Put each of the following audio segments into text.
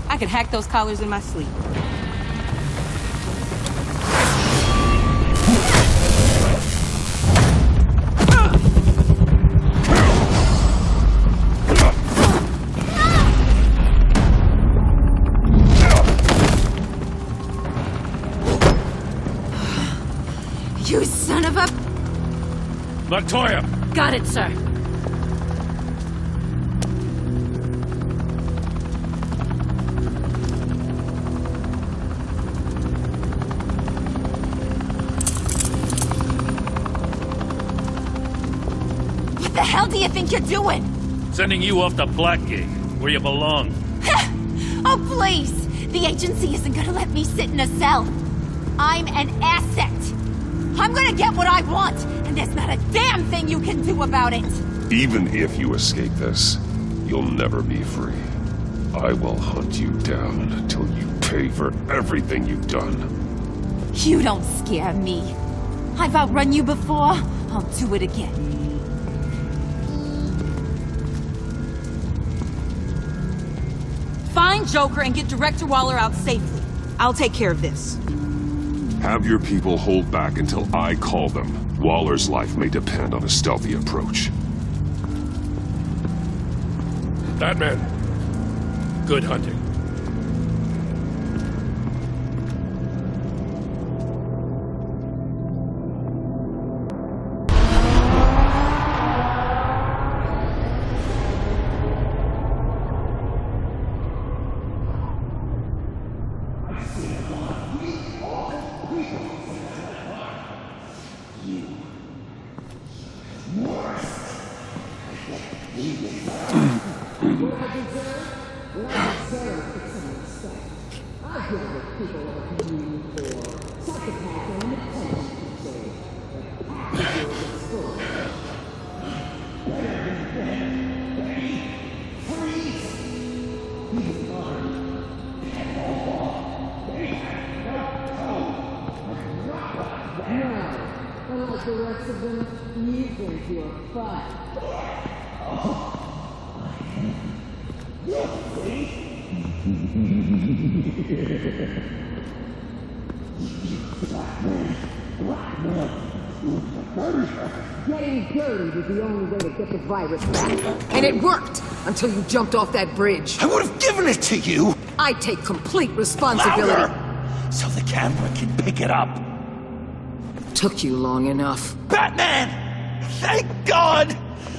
I could hack those collars in my sleep. You son of a... Latoya! Got it, sir. What the hell do you think you're doing? Sending you off to Blackgate, where you belong. Oh, please! The agency isn't gonna let me sit in a cell. I'm an asset. I'm gonna get what I want, and there's not a damn thing you can do about it! Even if you escape this, you'll never be free. I will hunt you down until you pay for everything you've done. You don't scare me. I've outrun you before. I'll do it again. Find Joker and get Director Waller out safely. I'll take care of this. Have your people hold back until I call them. Waller's life may depend on a stealthy approach. Batman. Good hunting. Unlike the rest of them, you think you're fine. Getting dirty was the only way to get the virus back. And it worked until you jumped off that bridge. I would have given it to you! I take complete responsibility. Louder! So the camera can pick it up. Took you long enough. Batman! Thank God!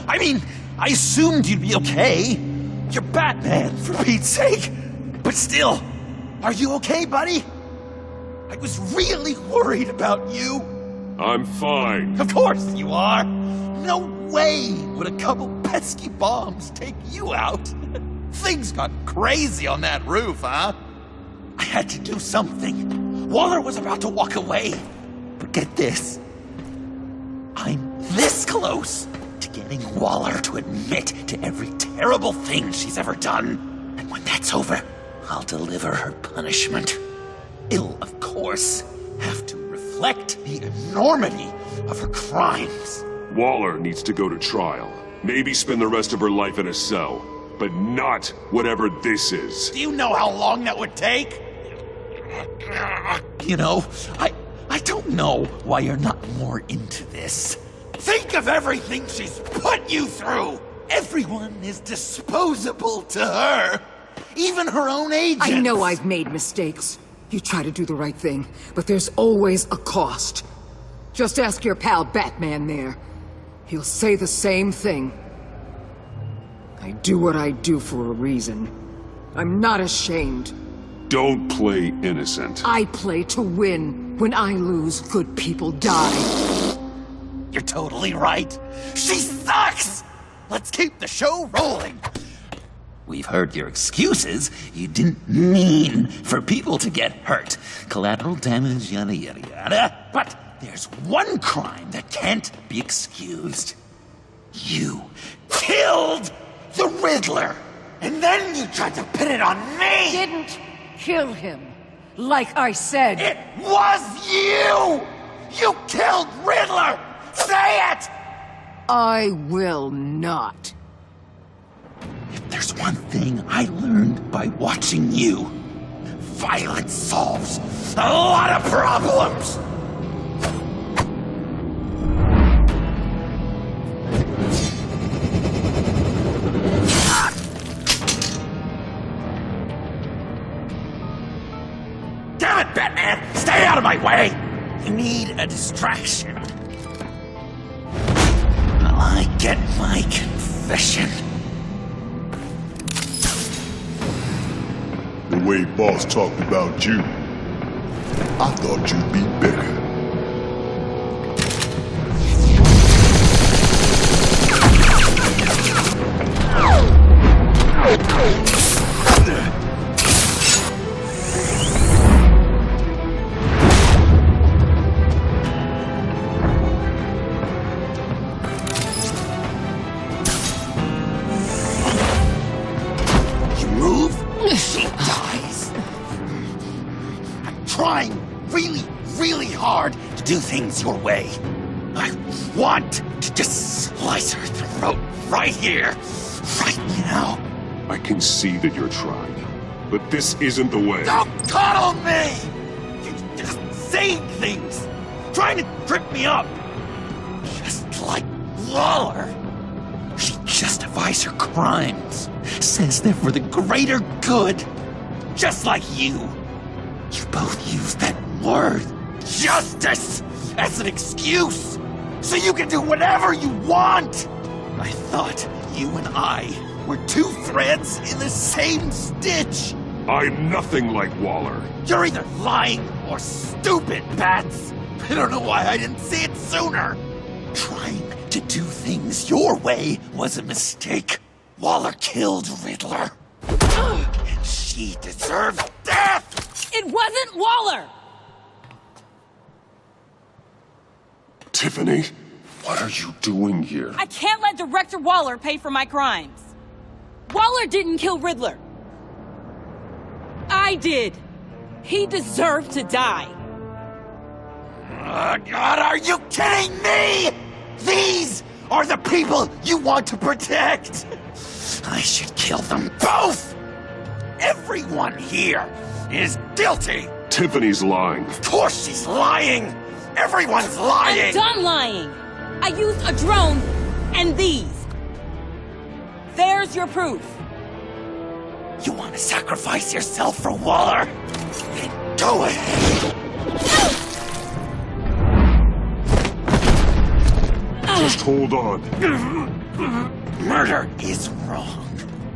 I mean, I assumed you'd be okay. You're Batman, for Pete's sake. But still, are you okay, buddy? I was really worried about you. I'm fine. Of course you are. No way would a couple pesky bombs take you out. Things got crazy on that roof, huh? I had to do something. Waller was about to walk away. But get this. I'm this close to getting Waller to admit to every terrible thing she's ever done. And when that's over, I'll deliver her punishment. It'll, of course, have to reflect the enormity of her crimes. Waller needs to go to trial. Maybe spend the rest of her life in a cell. But not whatever this is. Do you know how long that would take? You know, I don't know why you're not more into this. Think of everything she's put you through! Everyone is disposable to her. Even her own agents. I know I've made mistakes. You try to do the right thing, but there's always a cost. Just ask your pal Batman there. He'll say the same thing. I do what I do for a reason. I'm not ashamed. Don't play innocent. I play to win. When I lose, good people die. You're totally right. She sucks! Let's keep the show rolling. We've heard your excuses. You didn't mean for people to get hurt. Collateral damage, yada yada yada. But there's one crime that can't be excused. You killed the Riddler! And then you tried to pin it on me! Didn't kill him. Like I said. It was you! You killed Riddler! Say it! I will not. If there there's one thing I learned by watching you. Violence solves a lot of problems! Damn it, Batman! Stay out of my way! I need a distraction. While I get my confession. The way Boss talked about you, I thought you'd be better. You move, she dies. I'm trying really hard to do things your way. I want to just slice her throat right here, right now. I can see that you're trying, but this isn't the way. Don't coddle me! You're just saying things, trying to trip me up. Just like Waller. She justifies her crimes, says they're for the greater good. Just like you. You both use that word, justice, as an excuse, so you can do whatever you want. I thought you and I were two threads in the same stitch. I'm nothing like Waller. You're either lying or stupid, Bats. I don't know why I didn't see it sooner. Trying to do things your way was a mistake. Waller killed Riddler. And she deserves death! It wasn't Waller! Tiffany, what are you doing here? I can't let Director Waller pay for my crimes. Waller didn't kill Riddler. I did. He deserved to die. God, are you kidding me? These are the people you want to protect. I should kill them both. Everyone here is guilty. Tiffany's lying. Of course she's lying. Everyone's lying. I'm done lying. I used a drone and these. There's your proof. You want to sacrifice yourself for Waller? Then do it. Just hold on. Murder is wrong.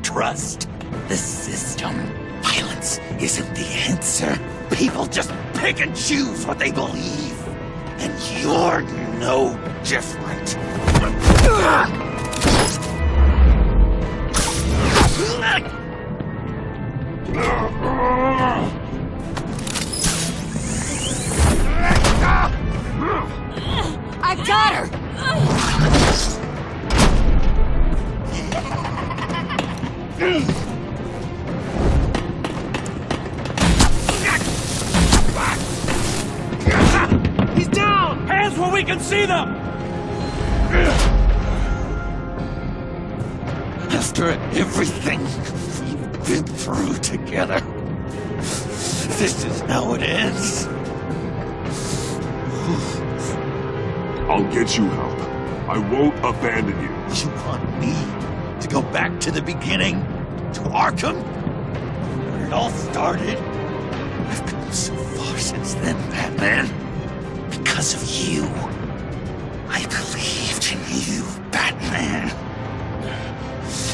Trust the system. Violence isn't the answer. People just pick and choose what they believe. And you're no different. I got her! He's down! Hands where we can see them! After everything we've been through together, this is how it ends. I'll get you help. I won't abandon you. You want me to go back to the beginning? To Arkham? Where it all started? I've come so far since then, Batman. Because of you. I believed in you, Batman.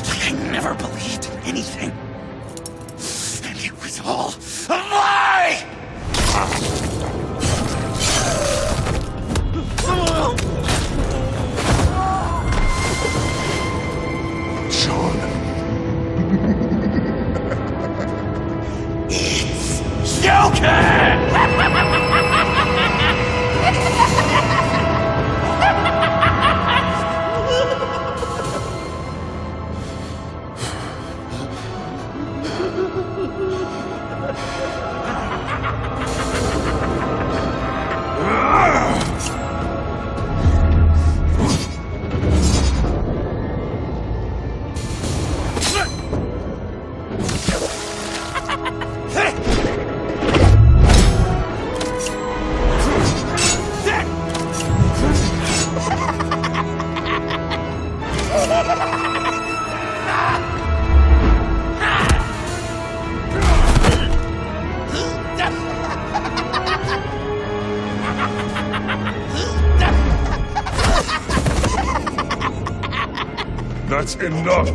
Like I never believed in anything. And it was all a lie! Sean. It's Joker! That's enough!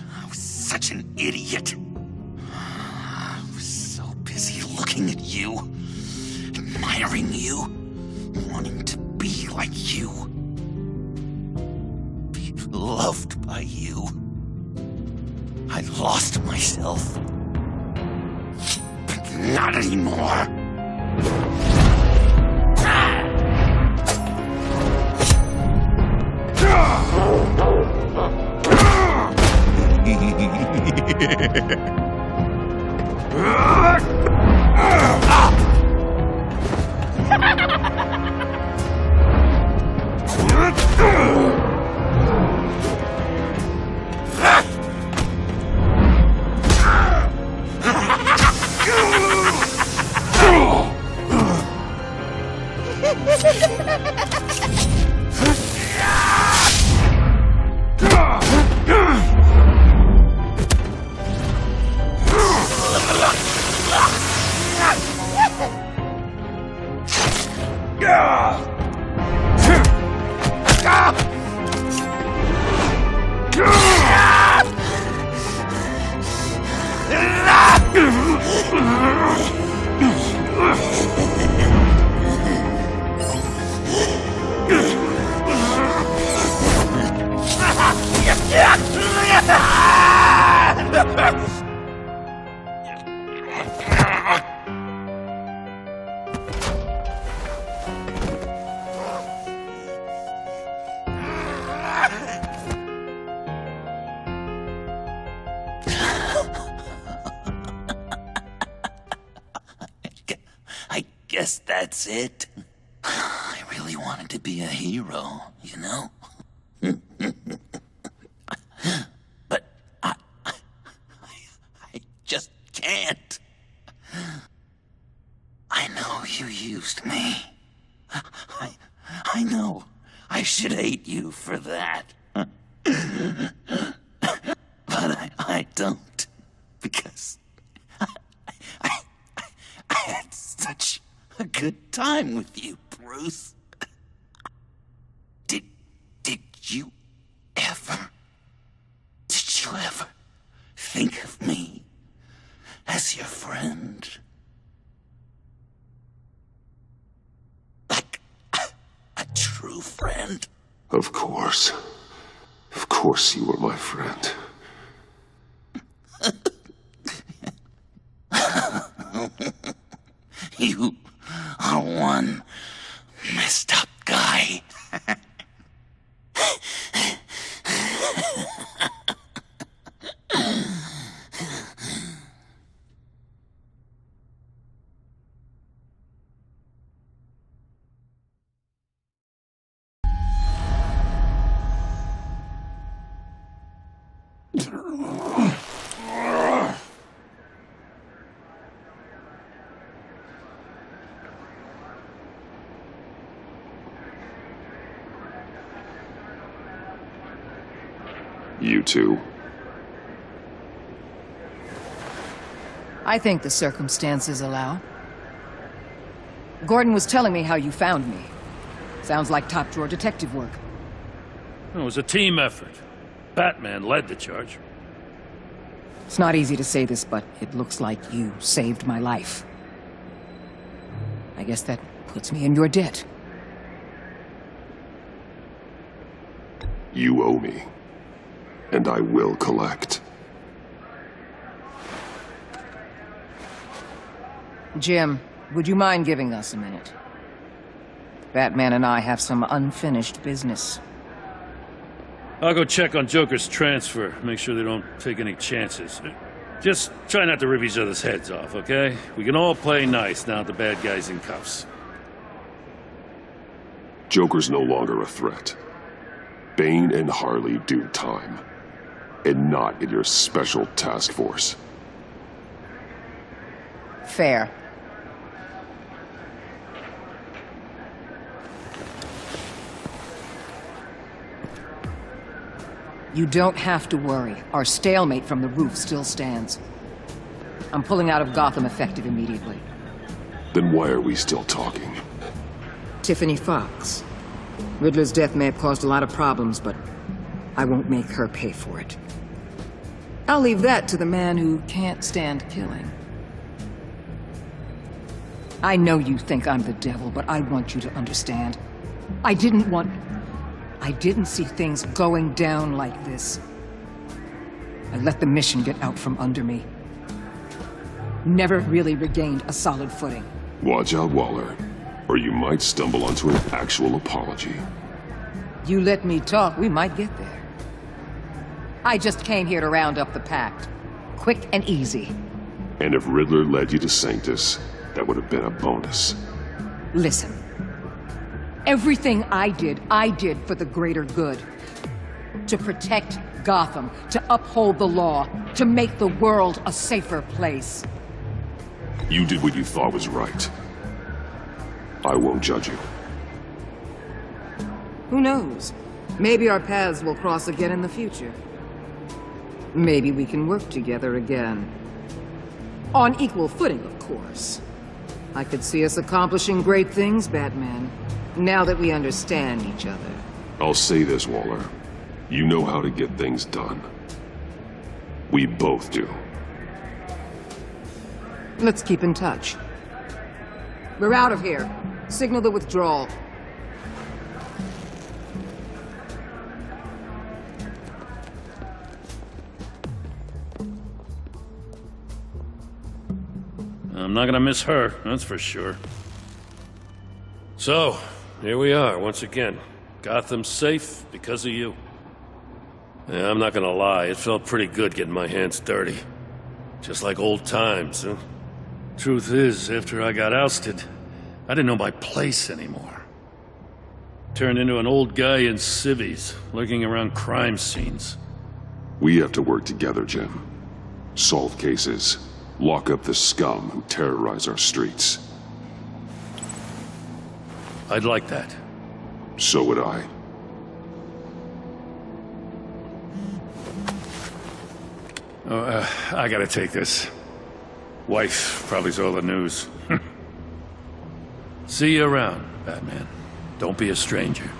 I was such an idiot. I was so busy looking at you, admiring you, wanting to be like you, be loved by you. I lost myself. But not anymore. I guess that's it. I really wanted to be a hero, you know? But I just can't. I know you used me. I know I should hate you for that. But I don't, because I had such a good time with you, Bruce. Did you ever think of me as your friend? Like a true friend? Of course. Of course you were my friend. You are one messed up guy. You too. I think the circumstances allow. Gordon was telling me how you found me. Sounds like top-drawer detective work. It was a team effort. Batman led the charge. It's not easy to say this, but it looks like you saved my life. I guess that puts me in your debt. You owe me. And I will collect. Jim, would you mind giving us a minute? Batman and I have some unfinished business. I'll go check on Joker's transfer, make sure they don't take any chances. Just try not to rip each other's heads off, okay? We can all play nice now that the bad guy's in cuffs. Joker's no longer a threat. Bane and Harley do time. And not in your special task force. Fair. You don't have to worry. Our stalemate from the roof still stands. I'm pulling out of Gotham effective immediately. Then why are we still talking? Tiffany Fox. Riddler's death may have caused a lot of problems, but I won't make her pay for it. I'll leave that to the man who can't stand killing. I know you think I'm the devil, but I want you to understand. I didn't see things going down like this. I let the mission get out from under me. Never really regained a solid footing. Watch out, Waller, or you might stumble onto an actual apology. You let me talk, we might get there. I just came here to round up the Pact. Quick and easy. And if Riddler led you to Sanctus, that would have been a bonus. Listen. Everything I did for the greater good. To protect Gotham, to uphold the law, to make the world a safer place. You did what you thought was right. I won't judge you. Who knows? Maybe our paths will cross again in the future. Maybe we can work together again. On equal footing, of course. I could see us accomplishing great things, Batman. Now that we understand each other. I'll say this, Waller. You know how to get things done. We both do. Let's keep in touch. We're out of here. Signal the withdrawal. I'm not gonna miss her, that's for sure. So, here we are, once again. Gotham's safe because of you. Yeah, I'm not gonna lie, it felt pretty good getting my hands dirty. Just like old times, huh? Truth is, after I got ousted, I didn't know my place anymore. Turned into an old guy in civvies, lurking around crime scenes. We have to work together, Jim. Solve cases. Lock up the scum who terrorize our streets. I'd like that. So would I. I gotta take this. Wife probably saw the news. See you around, Batman. Don't be a stranger.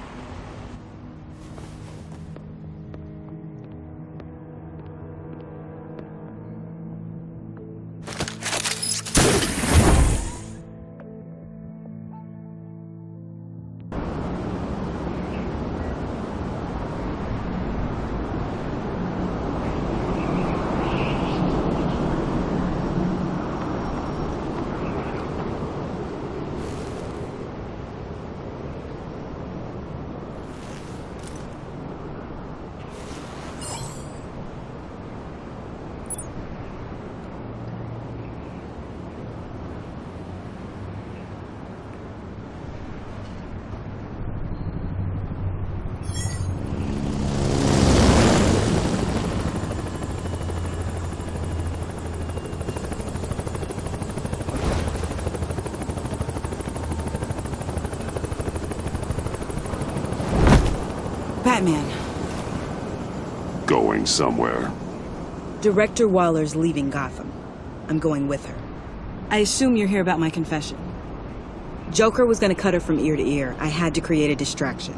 Batman. Going somewhere. Director Waller's leaving Gotham. I'm going with her. I assume you're here about my confession. Joker was gonna cut her from ear to ear. I had to create a distraction.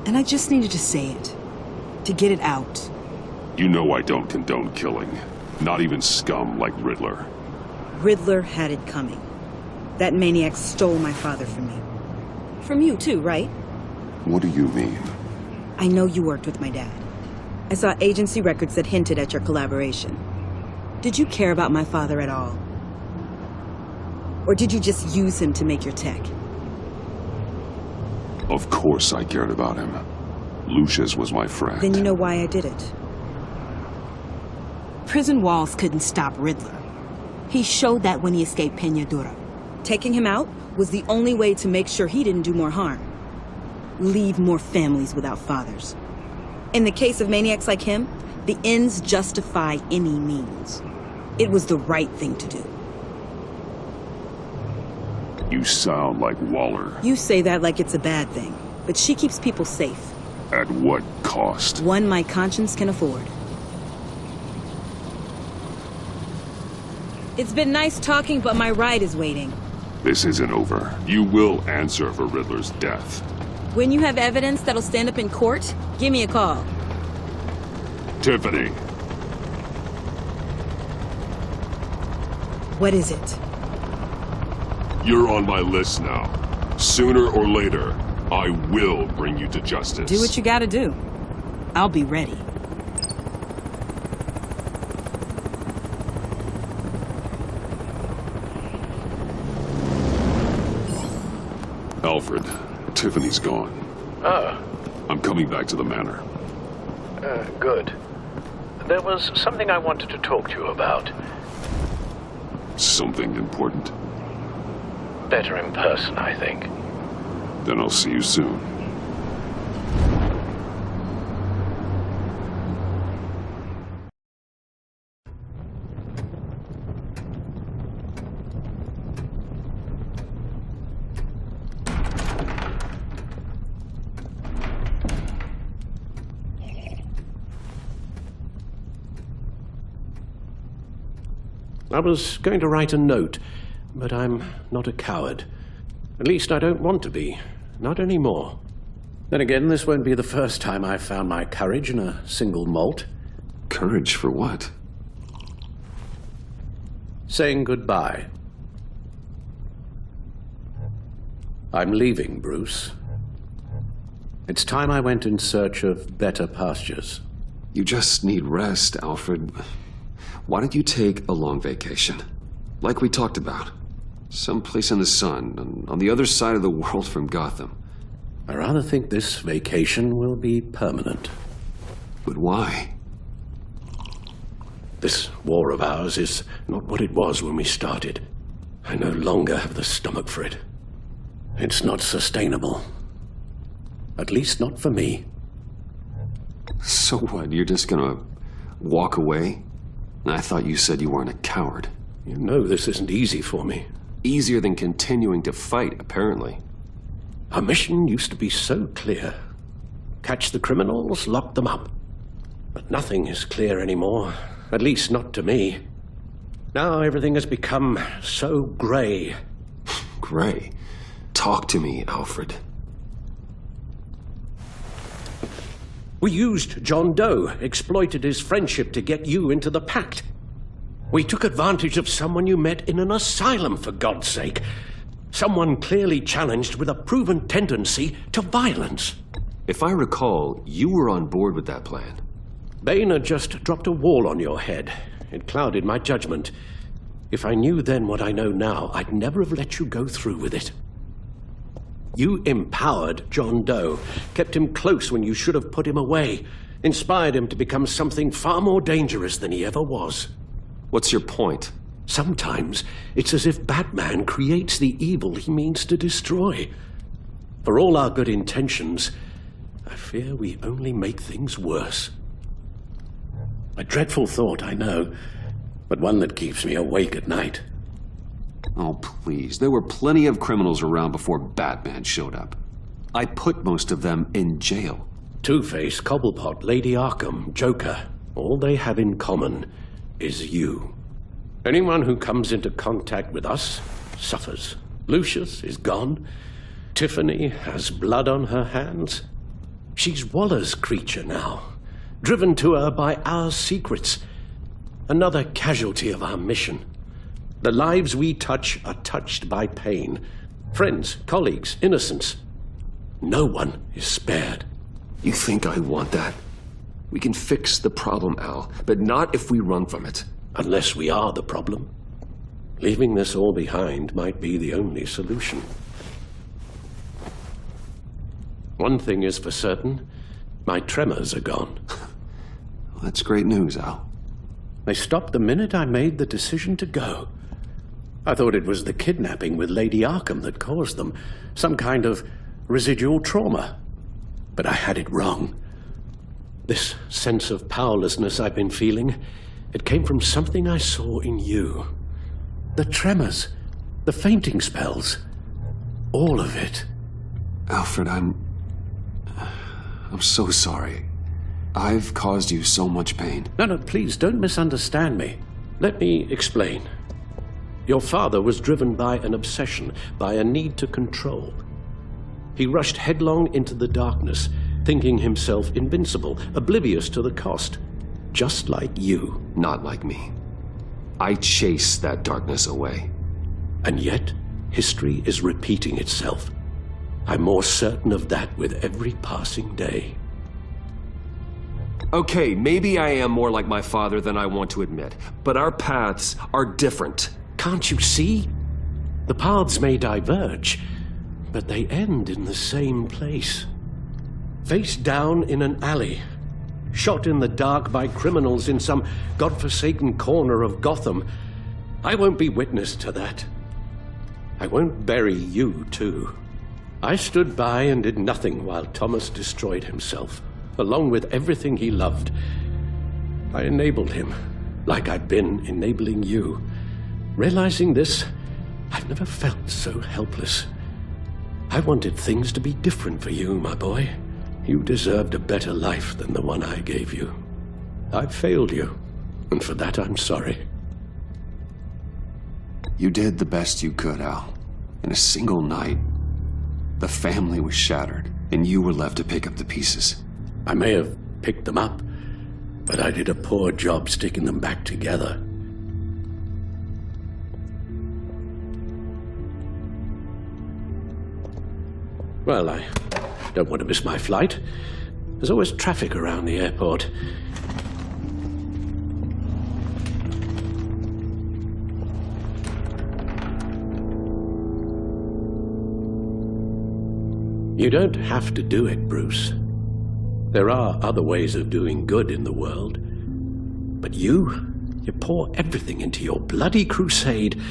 And I just needed to say it. To get it out. You know I don't condone killing. Not even scum like Riddler. Riddler had it coming. That maniac stole my father from me. From you too, right? What do you mean? I know you worked with my dad. I saw agency records that hinted at your collaboration. Did you care about my father at all? Or did you just use him to make your tech? Of course I cared about him. Lucius was my friend. Then you know why I did it. Prison walls couldn't stop Riddler. He showed that when he escaped Peñadura. Taking him out was the only way to make sure he didn't do more harm. Leave more families without fathers. In the case of maniacs like him, the ends justify any means. It was the right thing to do. You sound like Waller. You say that like it's a bad thing, but she keeps people safe. At what cost? One my conscience can afford. It's been nice talking, but my ride is waiting. This isn't over. You will answer for Riddler's death. When you have evidence that'll stand up in court, give me a call. Tiffany. What is it? You're on my list now. Sooner or later, I will bring you to justice. Do what you gotta do. I'll be ready. Alfred, Tiffany's gone. Ah. I'm coming back to the manor. Good. There was something I wanted to talk to you about. Something important? Better in person, I think. Then I'll see you soon. I was going to write a note, but I'm not a coward. At least I don't want to be. Not anymore. Then again, this won't be the first time I've found my courage in a single malt. Courage for what? Saying goodbye. I'm leaving, Bruce. It's time I went in search of better pastures. You just need rest, Alfred. Why don't you take a long vacation? Like we talked about. Someplace in the sun, on the other side of the world from Gotham. I rather think this vacation will be permanent. But why? This war of ours is not what it was when we started. I no longer have the stomach for it. It's not sustainable. At least not for me. So what, you're just gonna walk away? I thought you said you weren't a coward. You know this isn't easy for me. Easier than continuing to fight, apparently. Our mission used to be so clear. Catch the criminals, lock them up. But nothing is clear anymore. At least not to me. Now everything has become so gray. Gray? Talk to me, Alfred. We used John Doe, exploited his friendship to get you into the pact. We took advantage of someone you met in an asylum, for God's sake. Someone clearly challenged with a proven tendency to violence. If I recall, you were on board with that plan. Bane had just dropped a wall on your head. It clouded my judgment. If I knew then what I know now, I'd never have let you go through with it. You empowered John Doe, kept him close when you should have put him away, inspired him to become something far more dangerous than he ever was. What's your point? Sometimes it's as if Batman creates the evil he means to destroy. For all our good intentions, I fear we only make things worse. A dreadful thought, I know, but one that keeps me awake at night. Oh, please. There were plenty of criminals around before Batman showed up. I put most of them in jail. Two-Face, Cobblepot, Lady Arkham, Joker. All they have in common is you. Anyone who comes into contact with us suffers. Lucius is gone. Tiffany has blood on her hands. She's Waller's creature now, driven to her by our secrets. Another casualty of our mission. The lives we touch are touched by pain. Friends, colleagues, innocents. No one is spared. You think I want that? We can fix the problem, Al, but not if we run from it. Unless we are the problem. Leaving this all behind might be the only solution. One thing is for certain, my tremors are gone. Well, that's great news, Al. They stopped the minute I made the decision to go. I thought it was the kidnapping with Lady Arkham that caused them, some kind of residual trauma. But I had it wrong. This sense of powerlessness I've been feeling, it came from something I saw in you. The tremors, the fainting spells, all of it. Alfred, I'm so sorry. I've caused you so much pain. No, please, don't misunderstand me. Let me explain. Your father was driven by an obsession, by a need to control. He rushed headlong into the darkness, thinking himself invincible, oblivious to the cost. Just like you. Not like me. I chased that darkness away. And yet, history is repeating itself. I'm more certain of that with every passing day. Okay, maybe I am more like my father than I want to admit, but our paths are different. Can't you see? The paths may diverge, but they end in the same place. Face down in an alley, shot in the dark by criminals in some godforsaken corner of Gotham. I won't be witness to that. I won't bury you, too. I stood by and did nothing while Thomas destroyed himself, along with everything he loved. I enabled him, like I've been enabling you. Realizing this, I've never felt so helpless. I wanted things to be different for you, my boy. You deserved a better life than the one I gave you. I failed you, and for that I'm sorry. You did the best you could, Al. In a single night, the family was shattered, and you were left to pick up the pieces. I may have picked them up, but I did a poor job sticking them back together. Well, I don't want to miss my flight. There's always traffic around the airport. You don't have to do it, Bruce. There are other ways of doing good in the world. But you pour everything into your bloody crusade,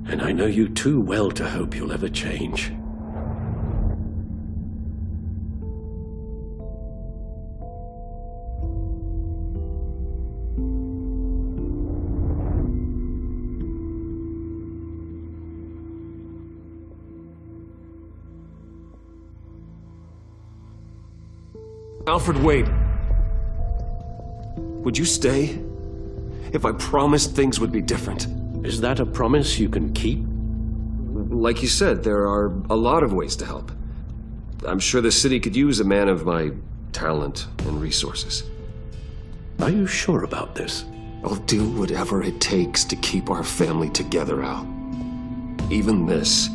and I know you too well to hope you'll ever change. Alfred, wait. Would you stay? If I promised things would be different. Is that a promise you can keep? Like you said, there are a lot of ways to help. I'm sure the city could use a man of my talent and resources. Are you sure about this? I'll do whatever it takes to keep our family together, Al. Even this.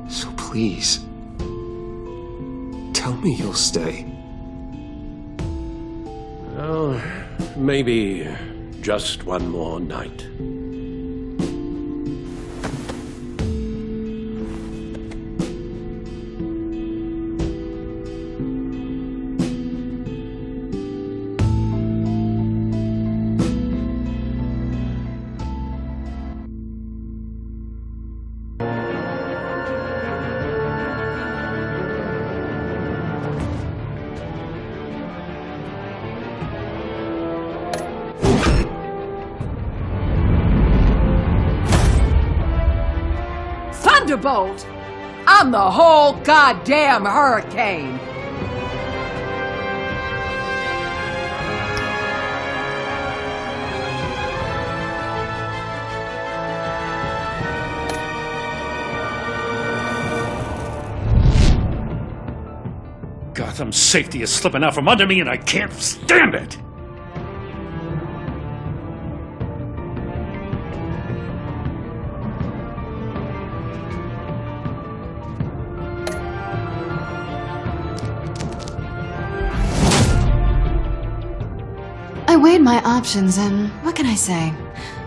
So please, tell me you'll stay. Oh, maybe just one more night. Thunderbolt! I'm the whole goddamn hurricane! Gotham's safety is slipping out from under me and I can't stand it! I weighed my options and what can I say?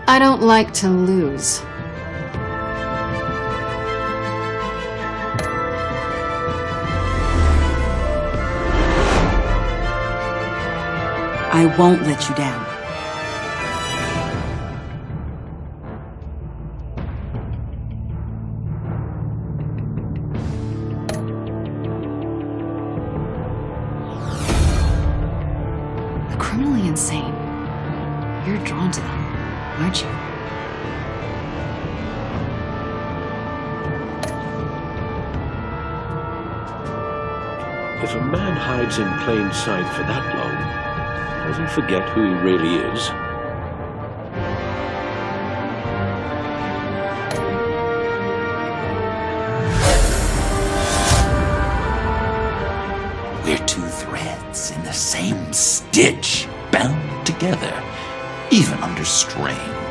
I don't like to lose. I won't let you down. The criminally insane. You're drawn to them, aren't you? If a man hides in plain sight for that long, does he forget who he really is? We're two threads in the same stitch, bound together, even under strain.